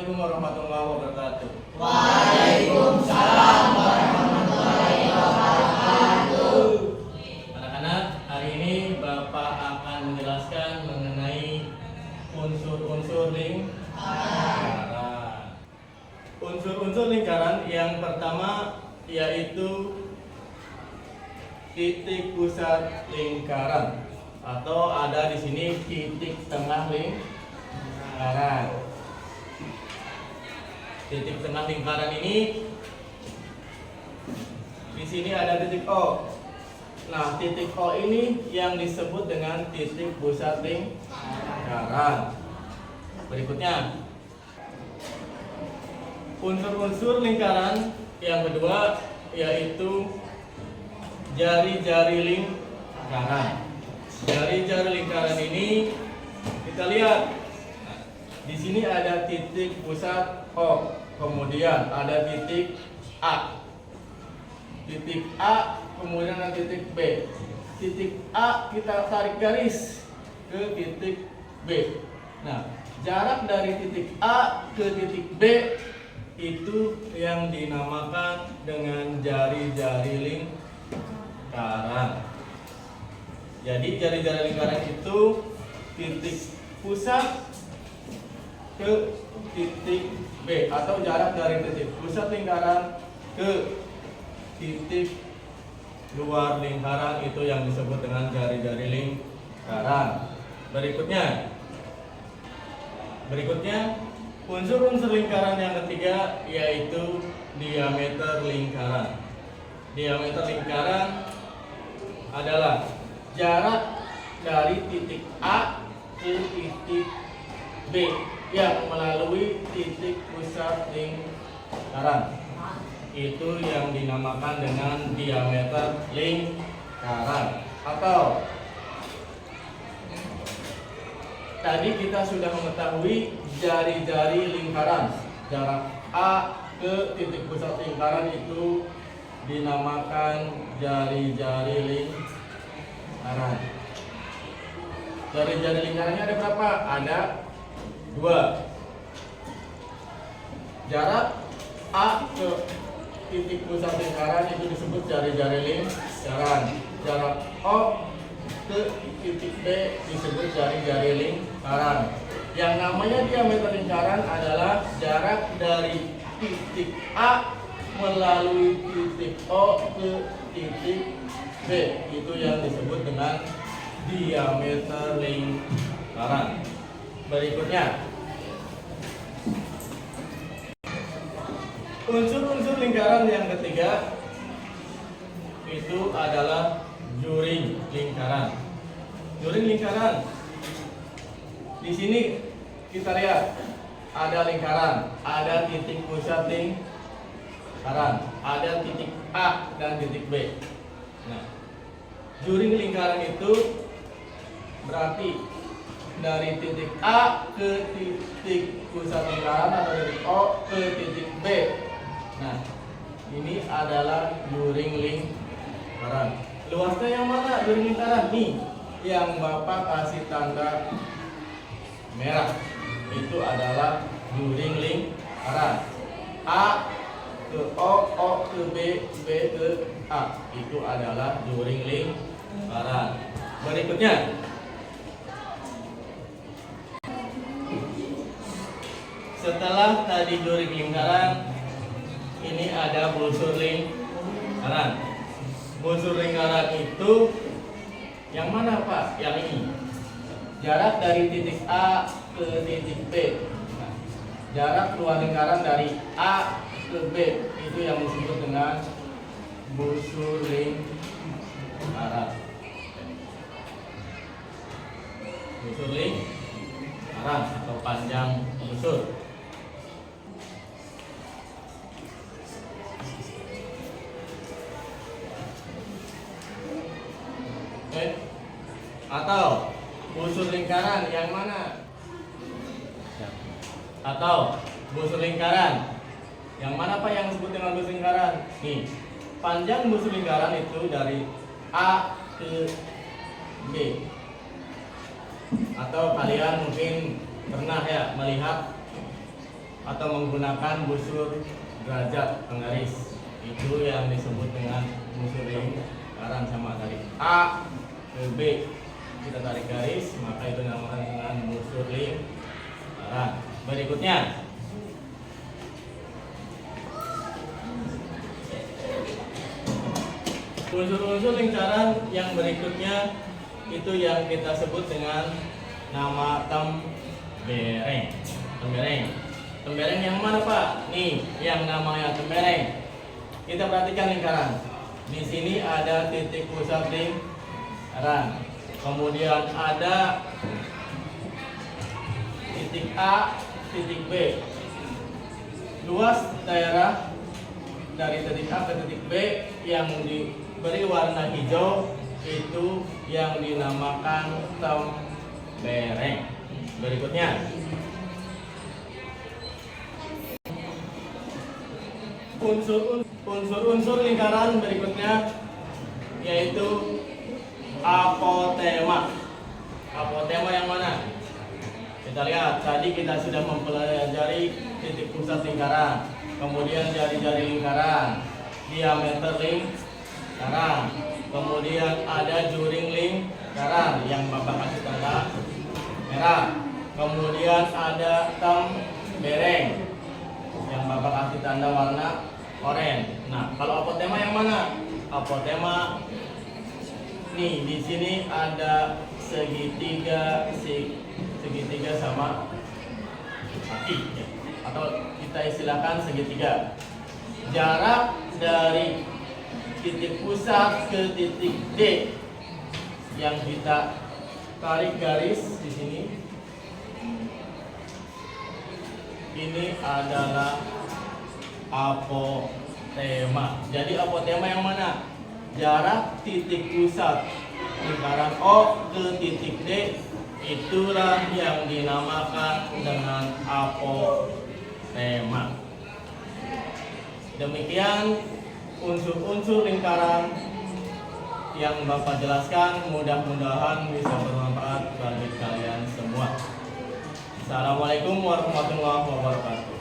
Assalamualaikum warahmatullahi wabarakatuh. Waalaikumsalam warahmatullahi wabarakatuh. Anak-anak, hari ini Bapak akan menjelaskan mengenai unsur-unsur lingkaran. Unsur-unsur lingkaran yang pertama yaitu titik pusat lingkaran, atau ada di sini titik tengah lingkaran. Titik tengah lingkaran ini di sini ada titik O. Nah, titik O ini yang disebut dengan titik pusat lingkaran. Berikutnya, unsur-unsur lingkaran yang kedua yaitu jari-jari lingkaran. Jari-jari lingkaran ini kita lihat. Nah, di sini ada titik pusat O, kemudian ada titik A. Titik A, kemudian ada titik B. Titik A kita tarik garis ke titik B. Nah, jarak dari titik A ke titik B itu yang dinamakan dengan jari-jari lingkaran. Jadi jari-jari lingkaran itu titik pusat ke titik B, atau jarak dari titik pusat lingkaran ke titik luar lingkaran itu yang disebut dengan jari-jari lingkaran. Berikutnya unsur-unsur lingkaran yang ketiga yaitu diameter lingkaran. Diameter lingkaran adalah jarak dari titik A ke titik B yang melalui titik pusat lingkaran. Itu yang dinamakan dengan diameter lingkaran. Atau tadi kita sudah mengetahui jari-jari lingkaran. Jarak A ke titik pusat lingkaran itu dinamakan jari-jari lingkaran. Jari-jari lingkarannya ada berapa? Ada 2. Jarak A ke titik pusat lingkaran itu disebut jari-jari lingkaran. Jarak O ke titik B disebut jari-jari lingkaran. Yang namanya diameter lingkaran adalah jarak dari titik A melalui titik O ke titik B. Itu yang disebut dengan diameter lingkaran. Berikutnya, unsur-unsur lingkaran yang ketiga itu adalah juring lingkaran. Juring lingkaran. Di sini kita lihat ada lingkaran, ada titik pusat lingkaran, ada titik A dan titik B. Nah, juring lingkaran itu berarti dari titik A ke titik pusat lingkaran atau titik O ke titik B. Nah, ini adalah juring lingkaran. Luasnya yang mana juring lingkaran? Nih, yang Bapak kasih tanda merah. Itu adalah juring lingkaran. A ke O, O ke B, B ke A. Itu adalah juring lingkaran. Berikutnya, setelah tadi juring lingkaran, ini ada busur lingkaran. Busur lingkaran itu yang mana, Pak? Yang ini. Jarak dari titik A ke titik B. Nah, jarak luar lingkaran dari A ke B itu yang disebut dengan busur lingkaran. Busur lingkaran atau panjang busur. Atau busur lingkaran yang mana? Atau busur lingkaran yang mana, Pak, yang disebut dengan busur lingkaran? Nih, panjang busur lingkaran itu dari A ke B. Atau kalian mungkin pernah ya melihat atau menggunakan busur derajat penggaris. Itu yang disebut dengan busur lingkaran. Sama tadi A ke B kita tarik garis, maka itu dinamakan dengan busur lingkaran. Berikutnya unsur-unsur lingkaran yang berikutnya itu yang kita sebut dengan nama tembereng. Tembereng yang mana Pak? Nih, yang namanya tembereng. Kita perhatikan lingkaran. Di sini ada titik pusat lingkaran. Kemudian ada titik A, titik B. Luas daerah dari titik A ke titik B yang diberi warna hijau itu yang dinamakan tembereng. Berikutnya unsur lingkaran berikutnya yaitu apotema. Apotema yang mana? Kita lihat, tadi kita sudah mempelajari titik pusat lingkaran, kemudian jari-jari lingkaran, diameter lingkaran, kemudian ada juring lingkaran yang Bapak kasih tanda merah, kemudian ada tembereng yang Bapak kasih tanda warna oranye. Nah, kalau apotema yang mana? Apotema nih, di sini ada segitiga sama kaki ya. Atau kita istilahkan segitiga. Jarak dari titik pusat ke titik D yang kita tarik garis di sini ini adalah apotema. Jadi apotema yang mana? Jarak titik pusat lingkaran O ke titik D, itulah yang dinamakan dengan apotema. Demikian unsur-unsur lingkaran yang Bapak jelaskan, mudah-mudahan bisa bermanfaat bagi kalian semua. Assalamualaikum warahmatullahi wabarakatuh.